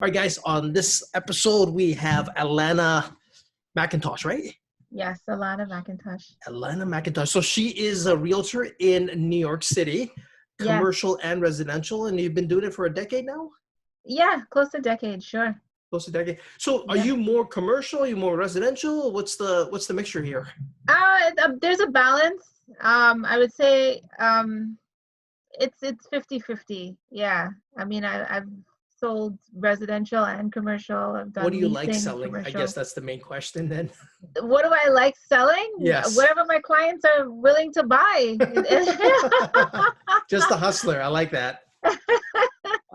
All right, guys, on this episode, we have Alana McIntosh, right? Yes, Alana McIntosh. Alana McIntosh. So she is a realtor in New York City, Yes. commercial and residential, and you've been doing it for a decade now? Yeah, close to a decade, sure. Close to a decade. So are Yeah. you more commercial? Are you more residential? What's the mixture here? There's a balance. I would say it's 50-50. Yeah. I mean, I've sold residential and commercial. I've done What do you leasing, like selling? I commercial. guess that's the main question then. What do I like selling? Yes. Whatever my clients are willing to buy. Just a hustler. I like that.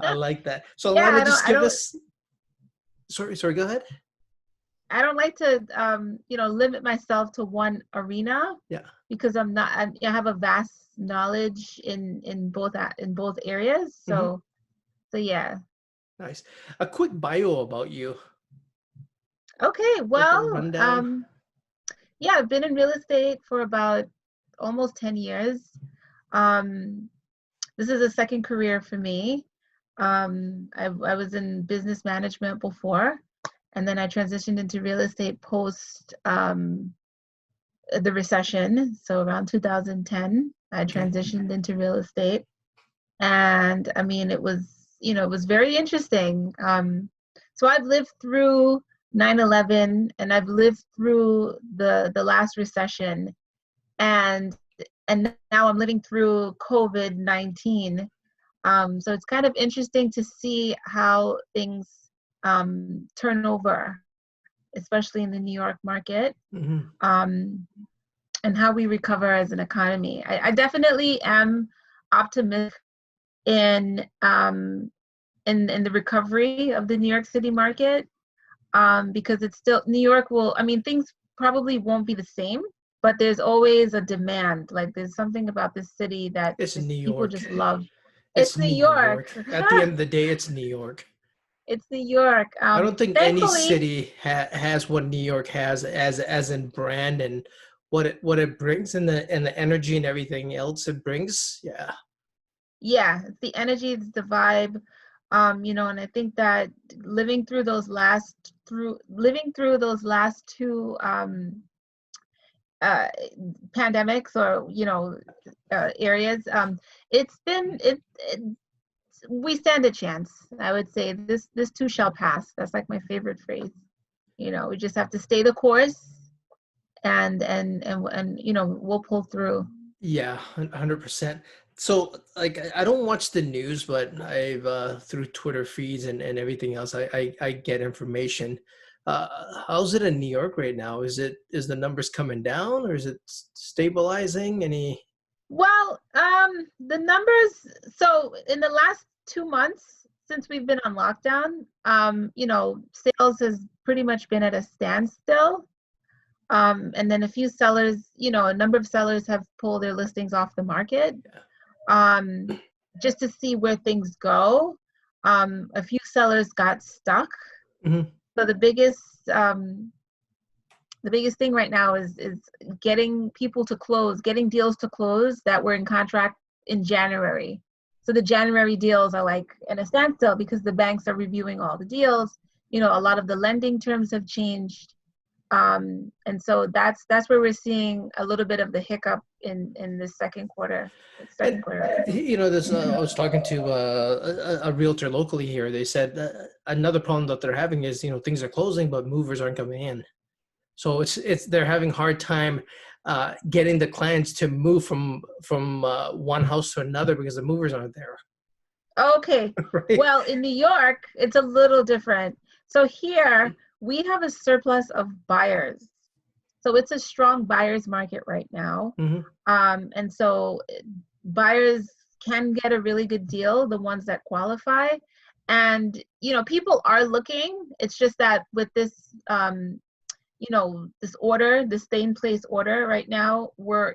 I like that. So Yeah, Alana, just give us. Sorry, go ahead. I don't like to, limit myself to one arena. Yeah. Because I have a vast knowledge in both areas. So yeah. Nice. A quick bio about you. Okay. Well, yeah, I've been in real estate for about almost 10 years. This is a second career for me. I was in business management before, and then I transitioned into real estate post the recession. So around 2010, I transitioned into real estate. And I mean, it was very interesting. So I've lived through 9/11 and I've lived through the last recession. And now I'm living through COVID-19. So it's kind of interesting to see how things turn over, especially in the New York market, and how we recover as an economy. I definitely am optimistic in the recovery of the New York City market, because it's still New York things probably won't be the same, but there's always a demand. Like there's something about this city that people just love. It's New York. At the end of the day, it's New York. It's New York. I don't think any city has what New York has as in brand and what it brings and the energy and everything else it brings. Yeah, it's the energy, it's the vibe, and I think that living through those last two pandemics or areas, we stand a chance. I would say this too shall pass. That's like my favorite phrase. We just have to stay the course, and we'll pull through. Yeah, 100%. So like I don't watch the news, but I've through Twitter feeds and everything else, I get information. How's it in New York right now? Is the numbers coming down or is it stabilizing? Well, the numbers, so in the last 2 months since we've been on lockdown, sales has pretty much been at a standstill. And then a number of sellers have pulled their listings off the market, just to see where things go. A few sellers got stuck. Mm-hmm. So the biggest thing right now is getting people to close, getting deals to close that were in contract in January. So the January deals are like in a standstill because the banks are reviewing all the deals. A lot of the lending terms have changed. And so that's where we're seeing a little bit of the hiccup in this second quarter. I was talking to a realtor locally here. They said another problem that they're having is things are closing, but movers aren't coming in. So they're having a hard time getting the clients to move from one house to another because the movers aren't there. Okay. Right? Well, in New York, it's a little different. So here we have a surplus of buyers. So it's a strong buyer's market right now. Mm-hmm. And so buyers can get a really good deal, the ones that qualify. And, people are looking. It's just that with this, this order, the stay in place order right now, we're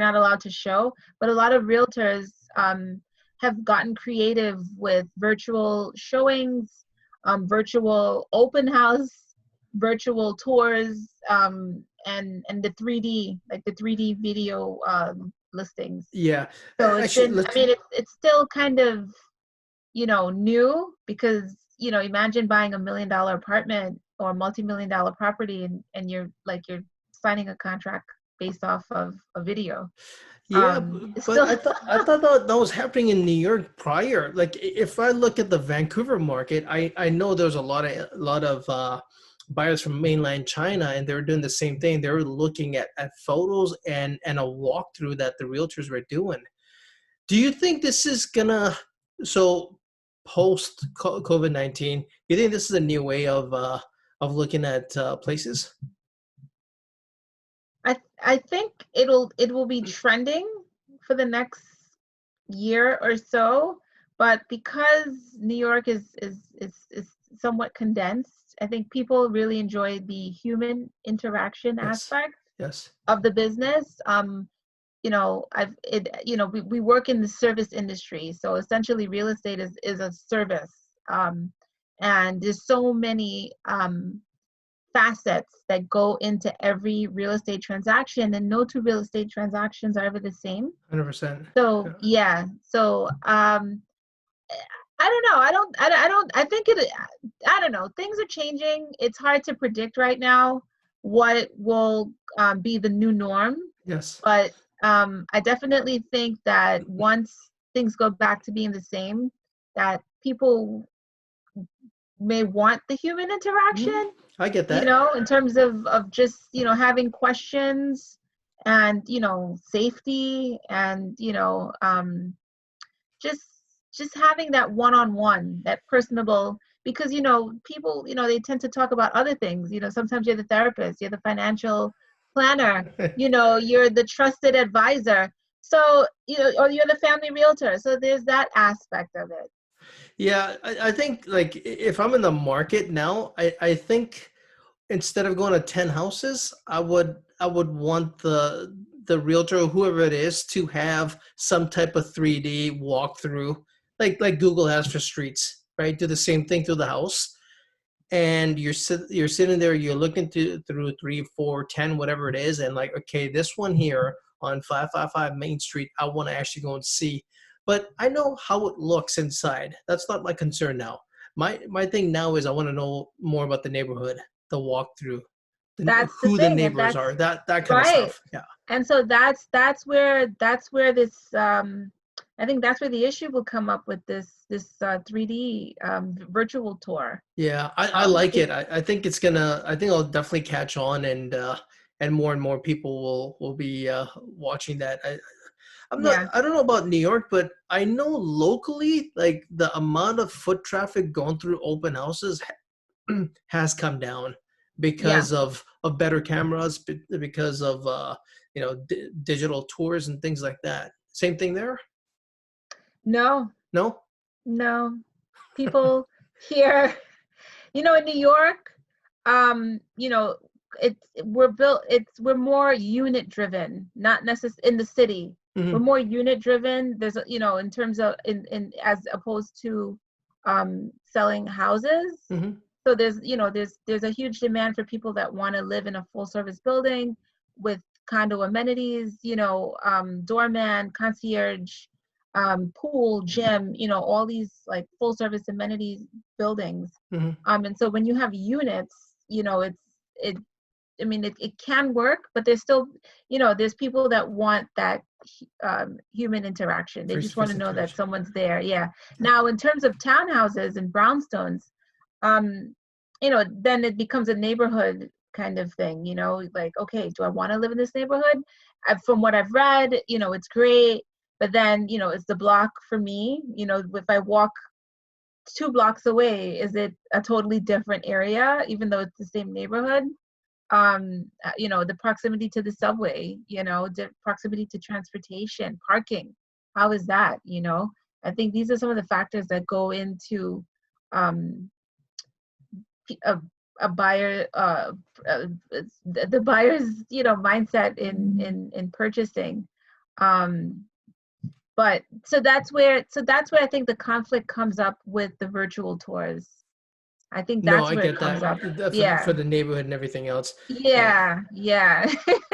not allowed to show. But a lot of realtors have gotten creative with virtual showings, virtual open house, virtual tours, and the 3D, like the 3D video listings. Yeah. So it's still kind of, new because, imagine buying $1 million apartment or multi-million-dollar property, and you're signing a contract based off of a video. Yeah, It's but still I thought that was happening in New York prior. Like if I look at the Vancouver market, I know there's a lot of buyers from mainland China, and they were doing the same thing. They were looking at photos and a walkthrough that the realtors were doing. Do you think this is gonna so post COVID-19? You think this is a new way of looking at places? I think it will be trending for the next year or so, but because New York is somewhat condensed, I think people really enjoy the human interaction Yes. aspect Yes. of the business. We work in the service industry, so essentially real estate is a service, and there's so many facets that go into every real estate transaction, and no two real estate transactions are ever the same. 100%. So yeah, so I don't know. I think I don't know. Things are changing. It's hard to predict right now what will be the new norm. Yes. But I definitely think that once things go back to being the same, that people may want the human interaction, I get that. in terms of just, having questions and, safety and, just having that one-on-one, that personable, because, people, they tend to talk about other things. Sometimes you're the therapist, you're the financial planner, you're the trusted advisor. So, or you're the family realtor. So there's that aspect of it. Yeah, I think like if I'm in the market now, I think instead of going to 10 houses, I would want the realtor or whoever it is to have some type of 3D walkthrough, like Google has for streets, right? Do the same thing through the house. And you're sitting there, you're looking through 3, 4, 10, whatever it is, and like, okay, this one here on 555 Main Street, I want to actually go and see. But I know how it looks inside. That's not my concern now. My thing now is I want to know more about the neighborhood, the walkthrough, That's the who the thing, and neighbors that's are, that kind of right. stuff. Yeah. And so that's where this I think that's where the issue will come up with this 3D virtual tour. Yeah, I like It, it. I think I think I'll definitely catch on, and more people will be watching that. yeah, I don't know about New York, but I know locally, like the amount of foot traffic going through open houses has come down yeah. because of better cameras, because of digital tours and things like that. Same thing there? No, No? no. People here, in New York, we're more unit driven, not necessarily in the city. We're Hmm. more unit driven. There's in terms of in as opposed to selling houses. Hmm. So there's a huge demand for people that want to live in a full service building with condo amenities, doorman, concierge, pool, gym, all these like full service amenities buildings. Hmm. And so when you have units, it it can work, but there's still, there's people that want that human interaction. They just want Face-to-face to know that interaction. someone's there. Yeah. Now, in terms of townhouses and brownstones, um, then it becomes a neighborhood kind of thing, like, okay, do I want to live in this neighborhood? From what I've read, it's great, but then, it's the block for me. If I walk 2 blocks away, is it a totally different area, even though it's the same neighborhood? The proximity to the subway, the proximity to transportation, parking, how is that? I think these are some of the factors that go into um, a, a buyer the buyer's mindset in purchasing. But so that's where I think the conflict comes up with the virtual tours. I think No, that's I where it get comes that. up. For Yeah, the neighborhood and everything else. Yeah. yeah.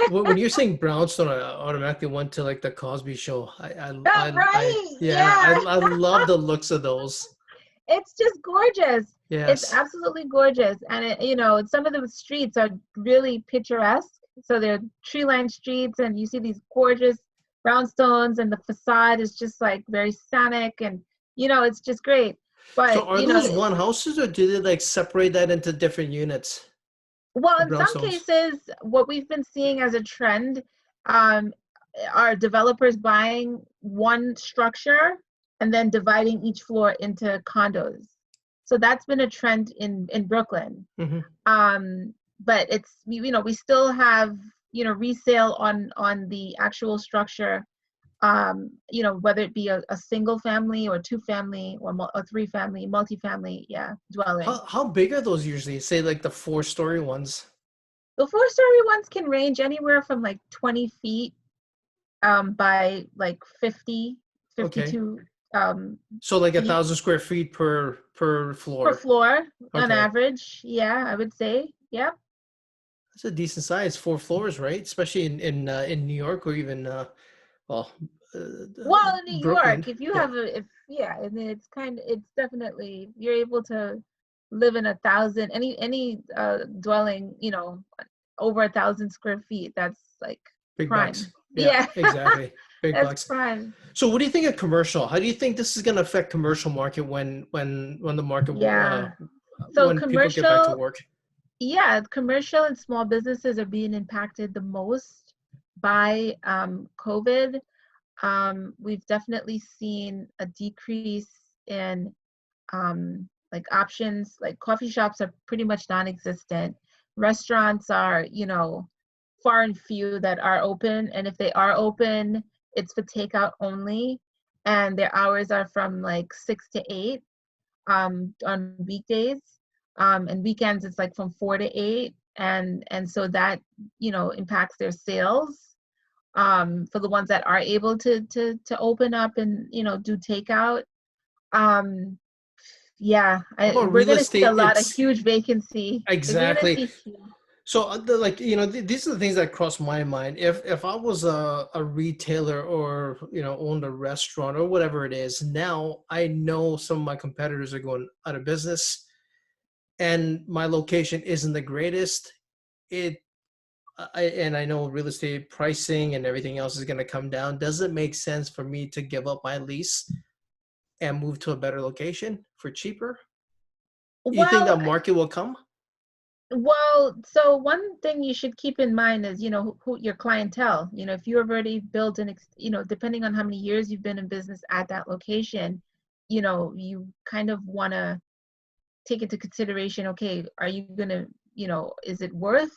When you're saying brownstone, I automatically went to like the Cosby Show. Oh, right, Yeah, yeah. I love the looks of those. It's just gorgeous. It's Yes. absolutely gorgeous. And some of the streets are really picturesque. So they're tree-lined streets, and you see these gorgeous brownstones, and the facade is just like very scenic, and it's just great. So But are those one houses, or do they like separate that into different units, well, the in some brownstones? cases, what we've been seeing as a trend um, are developers buying one structure and then dividing each floor into condos. So that's been a trend in Brooklyn. Hmm. But we still have resale on the actual structure, whether it be a single family or two family or a three family, multifamily, dwelling. How big are those usually? Say like the 4-story ones. The 4-story ones can range anywhere from like 20 feet by like 50, Okay. 52 So like a feet 1,000 square feet per per floor. floor on Okay. average. Yeah, I would say. Yeah. That's a decent size, 4 floors, right? Especially in New York, or even well, Well, in New Brooklyn. York, if you Yeah, have and then it's definitely, you're able to live in 1,000, any dwelling, over 1,000 square feet. That's like big bucks. prime. Yeah, Yeah, exactly. Big that's bucks. prime. So what do you think of commercial? How do you think this is going to affect commercial market when the market Yeah. So when people get back to commercial, work? yeah, commercial and small businesses are being impacted the most by COVID. We've definitely seen a decrease in like options, like coffee shops are pretty much non-existent. Restaurants are, far and few that are open. And if they are open, it's for takeout only. And their hours are from like 6 to 8 on weekdays. And weekends it's like from 4 to 8. And so that, impacts their sales for the ones that are able to open up and do takeout. um yeah, How about we're real gonna see a estate? lot of It's huge vacancy. We're gonna exactly. see So like these are the things that cross my mind. If I was a retailer, or owned a restaurant or whatever it is, now I know some of my competitors are going out of business, and my location isn't the greatest. It and I know real estate pricing and everything else is going to come down. Does it make sense for me to give up my lease and move to a better location for cheaper? You think well that market will come? well so one thing you should keep in mind is who your clientele. If you have already built depending on how many years you've been in business at that location, you kind of want to take into consideration, okay, are you gonna, is it worth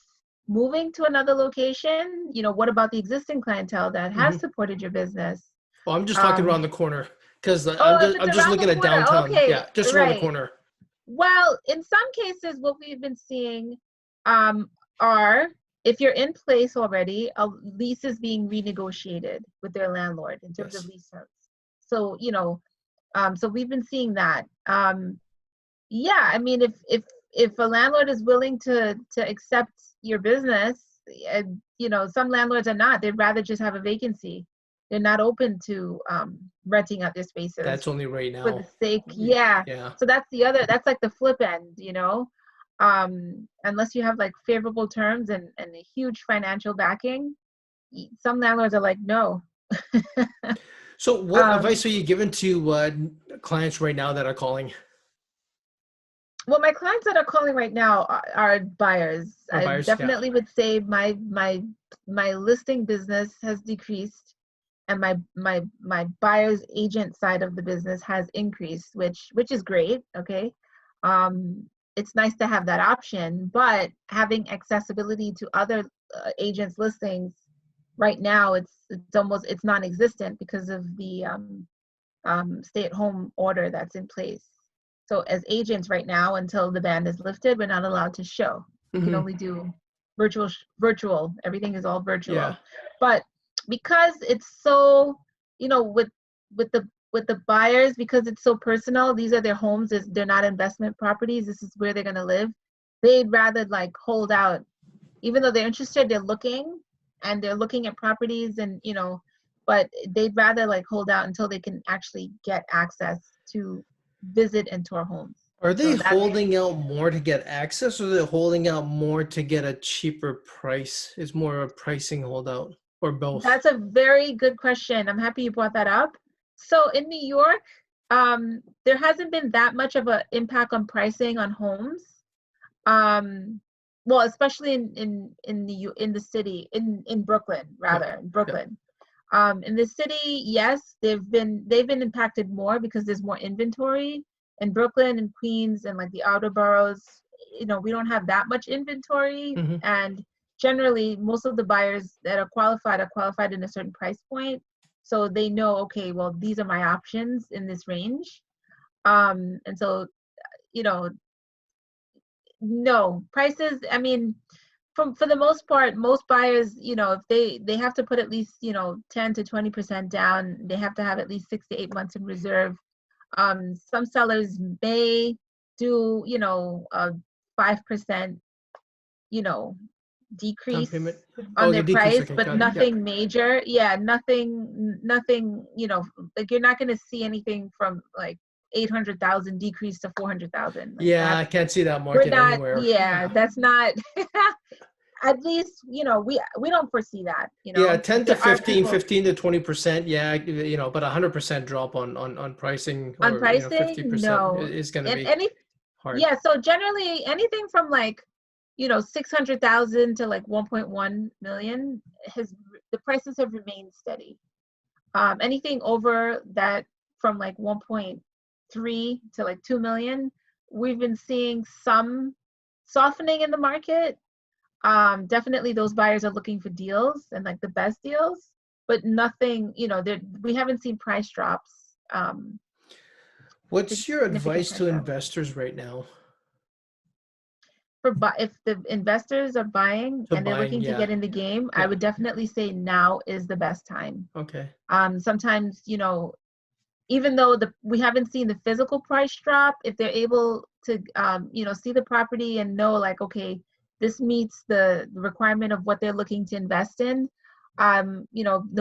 moving to another location? What about the existing clientele that has Hmm. supported your business? Well, I'm just talking um around the corner, because oh, if I'm it's just around the looking at corner, downtown. okay, Yeah, just around the right. corner. Well, in some cases, what we've been seeing um, are, if you're in place already, a lease is being renegotiated with their landlord in terms of Yes. lease terms. So, so we've been seeing that. Yeah, I mean, if a landlord is willing to accept your business, some landlords are not. They'd rather just have a vacancy. They're not open to renting out their spaces That's only right for the now. sake. Yeah. Yeah. So that's like the flip end. Unless you have like favorable terms and a huge financial backing, some landlords are like, no. So what um advice are you giving to clients right now that are calling, well, my clients that are calling right now are buyers. or I buyers? Yeah. definitely would say my listing business has decreased, and my buyer's agent side of the business has increased, which is great. Okay. It's nice to have that option, but having accessibility to other agents listings right now, it's non-existent because of the stay-at-home order that's in place. So as agents right now, until the ban is lifted, we're not allowed to show. We can Hmm. only do virtual. Everything is all Yeah. virtual. But because it's so, with the buyers, because it's so personal, these are their homes, they're not investment properties. This is where they're gonna live. They'd rather like hold out, even though they're interested, they're looking at properties, and but they'd rather like hold out until they can actually get access to visit and tour homes. Are they So that's holding out more to get access, or are they holding out more to get a cheaper price? It's more a pricing holdout, or both? That's a very good question. I'm happy you brought that up. So in New York, there hasn't been that much of an impact on pricing on homes. Um, well, especially in the city, in Brooklyn, Yeah, rather, in yeah. Brooklyn. In the city, yes, they've been impacted more because there's more inventory in Brooklyn and Queens and like the outer boroughs. We don't have that much inventory, Hmm. and generally, most of the buyers that are qualified in a certain price point, so they know, okay, well, these are my options in this range. And so, you know, no prices. I mean, for the most part, most buyers, if they have to put at least 10 to 20% down, they have to have at least 6 to 8 months in reserve. Some sellers may do a 5% you know Down decrease payment. on Oh, the their decrease. price, Okay, but got it. Yeah. nothing major. Yeah, nothing. Like you're not going to see anything from like 800,000 decrease to 400,000 like Yeah, that. I can't see that We're market not. anywhere. Yeah, Yeah. that's not. At least we don't foresee that. Yeah, But 10 to there are 15, people 15 to 20%. Yeah, but 100% drop on pricing, on or pricing. 50% No, is going to and be any hard. yeah. So generally, anything from like 600,000 to like 1.1 million has the prices have remained steady. Anything over that from like 1.3 to like 2 million, we've been seeing some softening in the market. Definitely those buyers are looking for deals and like the best deals, but nothing, we haven't seen price drops, What's your significant advice price to drops. investors right now? If the investors are buying To and they're buying, looking to yeah. get in the game, I Yeah. would definitely say now is the best time. Okay. Sometimes, even though we haven't seen the physical price drop, if they're able to see the property and know like, okay, this meets the requirement of what they're looking to invest in,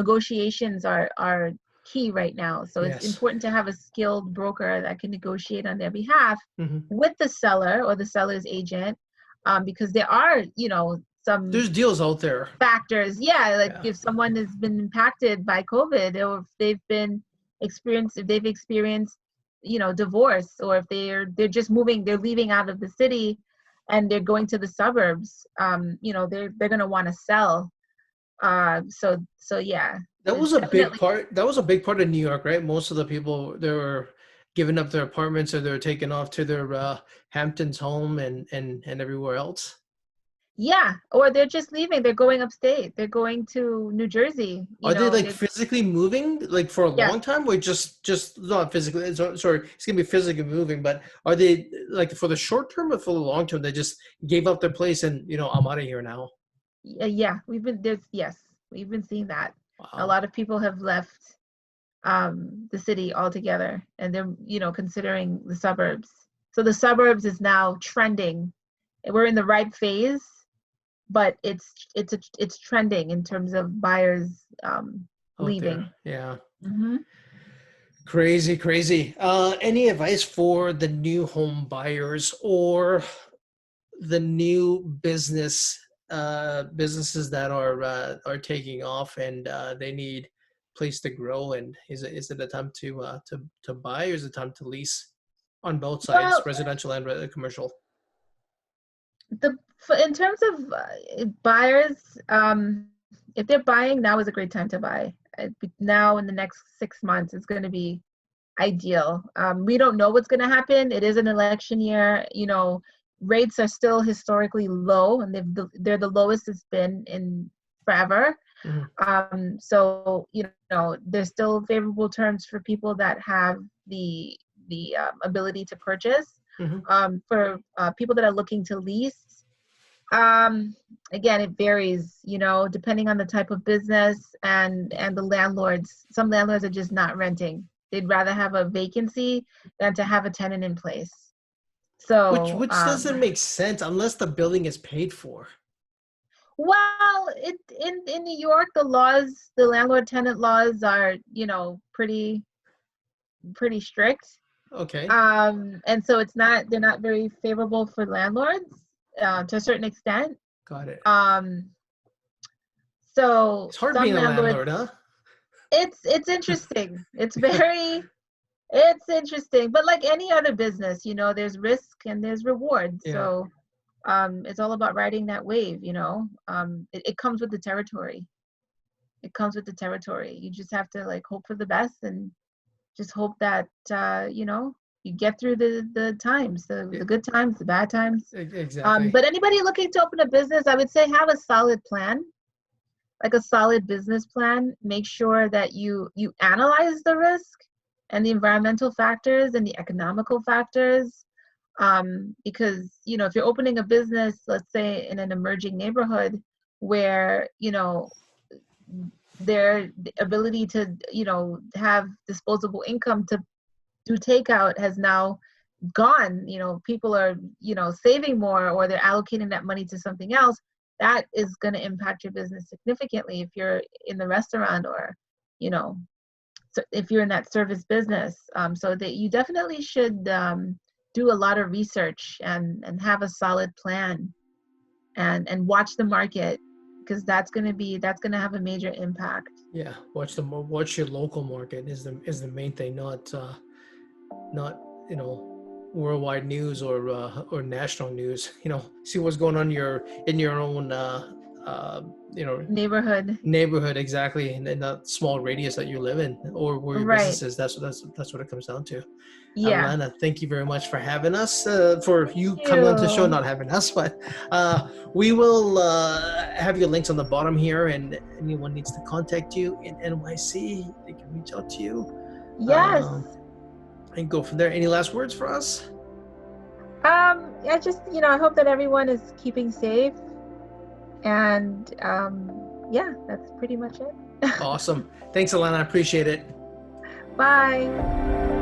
negotiations are key right now. So it's Yes. important to have a skilled broker that can negotiate on their behalf Hmm. with the seller or the seller's agent, because there are some There's deals out there. factors. Yeah, like Yeah. if someone has been impacted by COVID, or if they've experienced divorce, or if they're just moving, they're leaving out of the city and they're going to the suburbs, they're going to want to sell. So yeah, That it's was a big definitely. part. That was a big part of New York, right? Most of the people, they were giving up their apartments, or they were taking off to their Hamptons home, and everywhere else. Yeah, or they're just leaving, they're going upstate, they're going to New Jersey, Are they like they're. physically moving, like for a Yes. long time, or just not physically? Sorry, it's gonna be physically moving, but are they like for the short term or for the long term? They just gave up their place and I'm out of here now. Yeah, yes, we've been seeing that. A Wow. lot of people have left the city altogether, and they're considering the suburbs. So the suburbs is now trending. We're in the right phase, but it's trending in terms of buyers Out there. leaving. Yeah. Hmm. Crazy, crazy. Any advice for the new home buyers, or the new businesses that are taking off, and they need place to grow? And is it a time to buy, or is it time to lease on both sides, Well, residential and commercial? in terms of buyers, if they're buying, now is a great time to buy. Now in the next 6 months, it's going to be ideal. We don't know what's going to happen. It is an election year. Rates are still historically low, and they're the lowest it's been in forever. Hmm. So there's still favorable terms for people that have the ability to purchase. Hmm. For people that are looking to lease, um, again, it varies, depending on the type of business and the landlords. Some landlords are just not renting. They'd rather have a vacancy than to have a tenant in place. which So, which doesn't make sense unless the building is paid for. well, in New York, the landlord tenant laws are, pretty strict. Okay. And so they're not very favorable for landlords to a certain extent. Got it. Um, so It's hard some being a landlords, landlord, huh? it's interesting. It's interesting. But like any other business, there's risk and there's reward. Yeah. So it's all about riding that wave, it comes with the territory. It comes with the territory. You just have to like hope for the best and just hope that you get through the times, the good times, the bad times. Exactly. But anybody looking to open a business, I would say have a solid plan, like a solid business plan. Make sure that you analyze the risk and the environmental factors and the economical factors. Because if you're opening a business, let's say in an emerging neighborhood where their ability to have disposable income to do takeout has now gone, people are saving more, or they're allocating that money to something else, that is going to impact your business significantly if you're in the restaurant, or so if you're in that service business. So that you definitely should do a lot of research and have a solid plan, and watch the market, because that's going to have a major impact. Yeah. Watch your local market is the main thing, not worldwide news or national news. See what's going on in your own Neighborhood. neighborhood, exactly, in that small radius that you live in, or where your Right. business is. That's what it comes down to. Yeah. Alana, thank you very much for having us, for you Thank coming on to the show, you. not having us, but we will have your links on the bottom here, and anyone needs to contact you in NYC, they can reach out to you, Yes. and go from there. Any last words for us? I just, I hope that everyone is keeping safe, and yeah, that's pretty much it. Awesome. Thanks, Alana. I appreciate it. Bye.